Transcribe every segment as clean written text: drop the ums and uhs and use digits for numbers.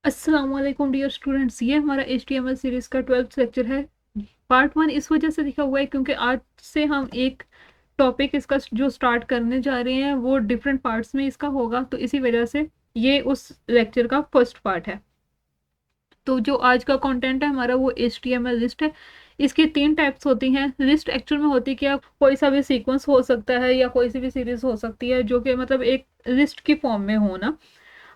अस्सलाम वालेकुम dear students. ये हमारा HTML सीरीज का 12th लेक्चर है। पार्ट 1 इस वजह से लिखा हुआ है क्योंकि आज से हम एक टॉपिक इसका जो स्टार्ट करने जा रहे हैं वो डिफरेंट पार्ट्स में इसका होगा, तो इसी वजह से ये उस लेक्चर का फर्स्ट पार्ट है। तो जो आज का कंटेंट है हमारा वो HTML लिस्ट है। इसकी 3 टाइप्स होती हैं। लिस्ट एक्चुअल में होती क्या, कोई सा भी सीक्वेंस हो सकता है या कोई सी भी सीरीज हो सकती है जो कि मतलब एक लिस्ट की फॉर्म में हो ना।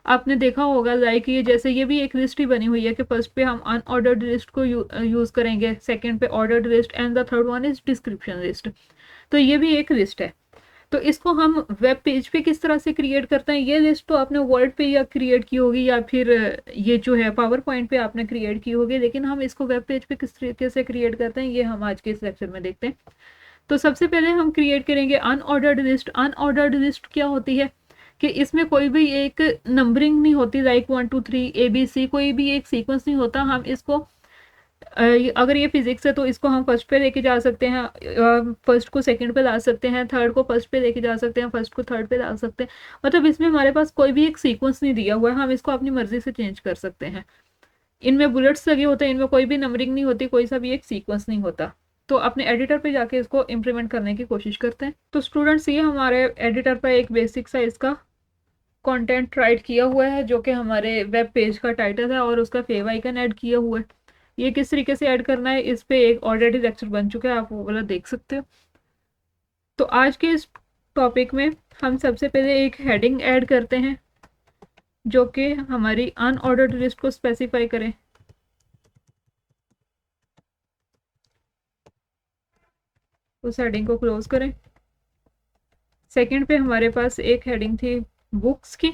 आपने देखा होगा लाइक ये जैसे ये भी एक लिस्ट ही बनी हुई है कि फर्स्ट पे हम अनऑर्डर्ड लिस्ट को यूज करेंगे, सेकंड पे ordered list and the third one is description list. तो ये भी एक लिस्ट है। तो इसको हम वेब पेज पे किस तरह से क्रिएट करते हैं, ये लिस्ट तो आपने वर्ड पे या क्रिएट की होगी या फिर ये जो है पावर पॉइंट पे आपने क्रिएट की होगी, लेकिन हम इसको वेब पेज पे किस तरीके से क्रिएट करते हैं ये हम आज के इस लेक्चर में देखते हैं। तो सबसे पहले हम क्रिएट करेंगे अनऑर्डर्ड लिस्ट। अनऑर्डर्ड लिस्ट क्या होती है कि इसमें कोई भी एक नंबरिंग नहीं होती, लाइक 1 2 3 ABC, कोई भी एक सीक्वेंस नहीं होता। हम इसको अगर ये फिजिक्स है तो इसको हम फर्स्ट पे लेके जा सकते हैं, फर्स्ट को सेकंड पे ला सकते हैं, थर्ड को फर्स्ट पे लेके जा सकते हैं, फर्स्ट को थर्ड पे ला सकते हैं। मतलब इसमें हमारे पास कोई भी एक सीक्वेंस नहीं दिया हुआ है, हम इसको अपनी मर्जी से चेंज कर सकते हैं। इनमें बुलेट्स लगे होते हैं, इनमें कोई भी नंबरिंग नहीं होती, कोई सा भी एक सीक्वेंस नहीं होता। तो अपने एडिटर पे जाके इसको इम्प्लीमेंट करने की कोशिश करते हैं। तो स्टूडेंट्स ये हमारे एडिटर पर एक बेसिक सा इसका कंटेंट राइट किया हुआ है जो कि हमारे वेब पेज का टाइटल है और उसका फेव आइकन ऐड किया हुआ है। ये किस तरीके से ऐड करना है इस पे एक ऑलरेडी लेक्चर बन चुका है, आप वो वाला देख सकते हो। तो आज के इस टॉपिक में हम सबसे पहले एक हेडिंग ऐड करते हैं जो कि हमारी अनऑर्डर्ड लिस्ट को स्पेसिफाई करें। उस हेडिंग को क्लोज करें। सेकंड पे हमारे पास एक हेडिंग थी बुक्स की,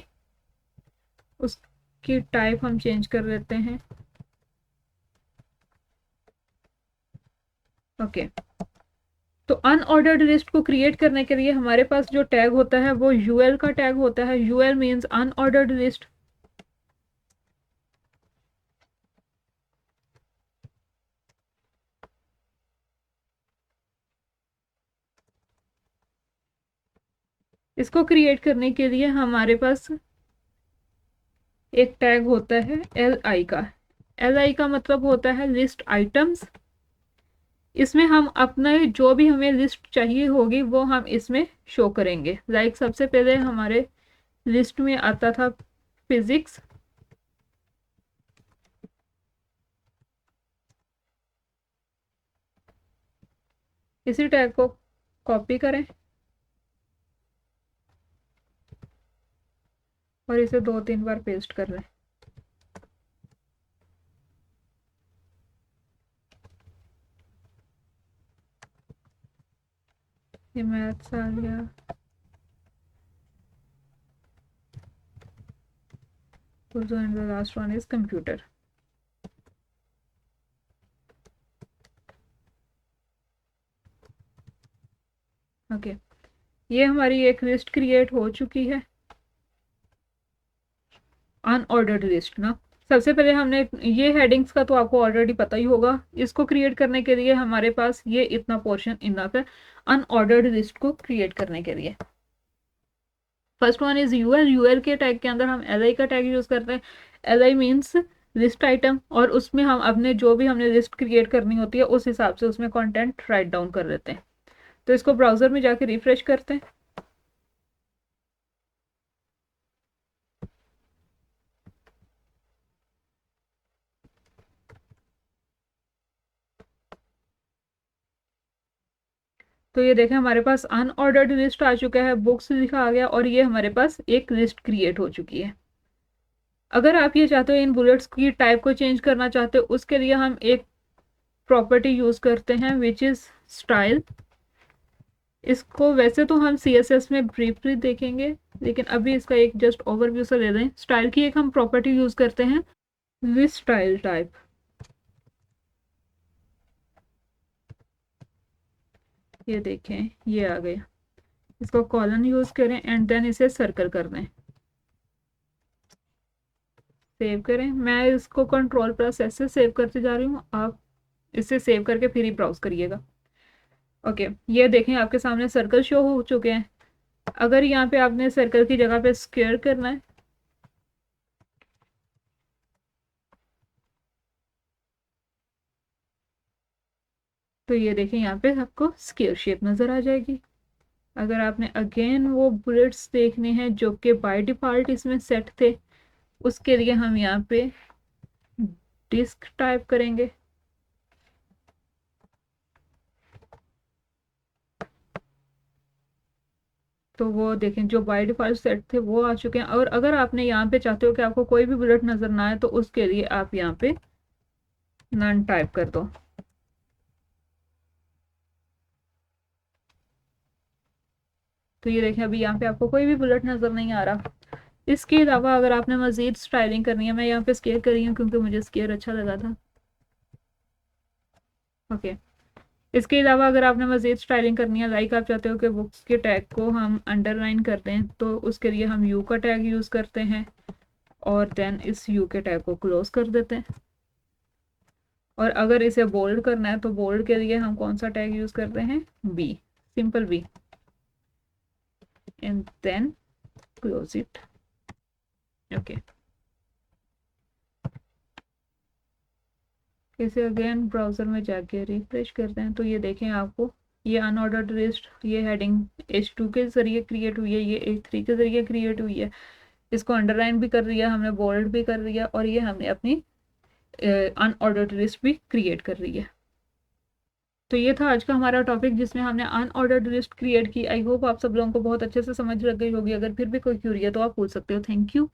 उसकी टाइप हम चेंज कर लेते हैं। ओके। तो अनऑर्डर्ड लिस्ट को क्रिएट करने के लिए हमारे पास जो टैग होता है वो यूएल का टैग होता है। UL means unordered list. इसको क्रिएट करने के लिए हमारे पास एक टैग होता है एल आई का। एल आई का मतलब होता है लिस्ट आइटम्स। इसमें हम अपना जो भी हमें लिस्ट चाहिए होगी वो हम इसमें शो करेंगे। लाइक सबसे पहले हमारे लिस्ट में आता था फिजिक्स। इसी टैग को कॉपी करें और इसे 2 3 बार पेस्ट कर लें। ये मैथ्स आ गया। And the last one is computer. Okay, ये हमारी एक लिस्ट क्रिएट हो चुकी है, अनऑर्डर्ड लिस्ट ना। सबसे पहले हमने ये हेडिंग्स का तो आपको ऑलरेडी पता ही होगा। इसको क्रिएट करने के लिए हमारे पास ये इतना पोर्शन इनफ है अनऑर्डर्ड लिस्ट को क्रिएट करने के लिए। First one is UL. UL के टैग के अंदर हम एल आई का टैग यूज करते हैं। L I means list item, और उसमें हम अपने जो भी हमने लिस्ट क्रिएट करनी होती है उस हिसाब से उसमें कंटेंट राइट डाउन कर लेते हैं। तो इसको ब्राउजर में जाके रिफ्रेश करते हैं। तो ये देखें हमारे पास अनऑर्डर्ड लिस्ट आ चुका है, बुक्स लिखा आ गया और ये हमारे पास एक लिस्ट क्रिएट हो चुकी है। अगर आप ये चाहते हो इन बुलेट्स की टाइप को चेंज करना चाहते हो, उसके लिए हम एक प्रॉपर्टी यूज करते हैं विच इज स्टाइल। इसको वैसे तो हम CSS में ब्रीफली देखेंगे, लेकिन अभी इसका एक जस्ट ओवरव्यू से ले लें। स्टाइल की एक हम प्रॉपर्टी यूज करते हैं विद स्टाइल टाइप। ये देखें ये आ गया। इसको कॉलन यूज करें एंड देन इसे सर्कल कर दें। सेव करें। मैं इसको कंट्रोल+S से सेव करते जा रही हूँ, आप इसे सेव करके फिर ही ब्राउज करिएगा। ओके, ये देखें आपके सामने सर्कल शो हो चुके हैं। अगर यहाँ पे आपने सर्कल की जगह पे स्क्वायर करना है तो ये देखें यहाँ पे आपको स्क्वायर शेप नज़र आ जाएगी। अगर आपने अगेन वो बुलेट्स देखने हैं जो कि बाय डिफ़ॉल्ट इसमें सेट थे, उसके लिए हम यहाँ पे डिस्क टाइप करेंगे। तो वो देखें जो बाय डिफ़ॉल्ट सेट थे वो आ चुके हैं। और अगर आपने यहाँ पे चाहते हो कि आपको कोई भी बुलेट नज़र ना आए, तो उसके लिए आप यहाँ पे नन टाइप कर दो। तो ये देखें अभी यहाँ पे आपको कोई भी बुलेट नज़र नहीं आ रहा। इसके अलावा अगर आपने मज़ीद स्टाइलिंग करनी है, मैं यहाँ पे स्केयर कर रही हूँ क्योंकि मुझे स्केयर अच्छा लगा था। ओके, इसके अलावा अगर आपने मज़ीद स्टाइलिंग करनी है, लाइक आप चाहते हो कि बुक्स के टैग को हम अंडरलाइन कर दें, तो उसके लिए हम यू का टैग यूज़ करते हैं और देन इस यू के टैग को क्लोज कर देते हैं। और अगर इसे बोल्ड करना है तो बोल्ड के लिए हम कौन सा टैग यूज़ करते हैं, B, simple B, and then close it. Okay, इसे अगेन ब्राउज़र में जाके रिफ्रेश करते हैं तो ये देखें आपको ये अनऑर्डर्ड लिस्ट, ये हेडिंग H2 के ज़रिए क्रिएट हुई है, ये H3 के ज़रिए क्रिएट हुई है। इसको अंडरलाइन भी कर दिया हमने, बोल्ड भी कर दिया, और ये हमने अपनी अनऑर्डर्ड लिस्ट भी क्रिएट कर रही है। तो ये था आज का हमारा टॉपिक जिसमें हमने अनऑर्डर्ड लिस्ट क्रिएट की। आई होप आप सब लोगों को बहुत अच्छे से समझ लग गई होगी। अगर फिर भी कोई क्यूरी है तो आप पूछ सकते हो। Thank you.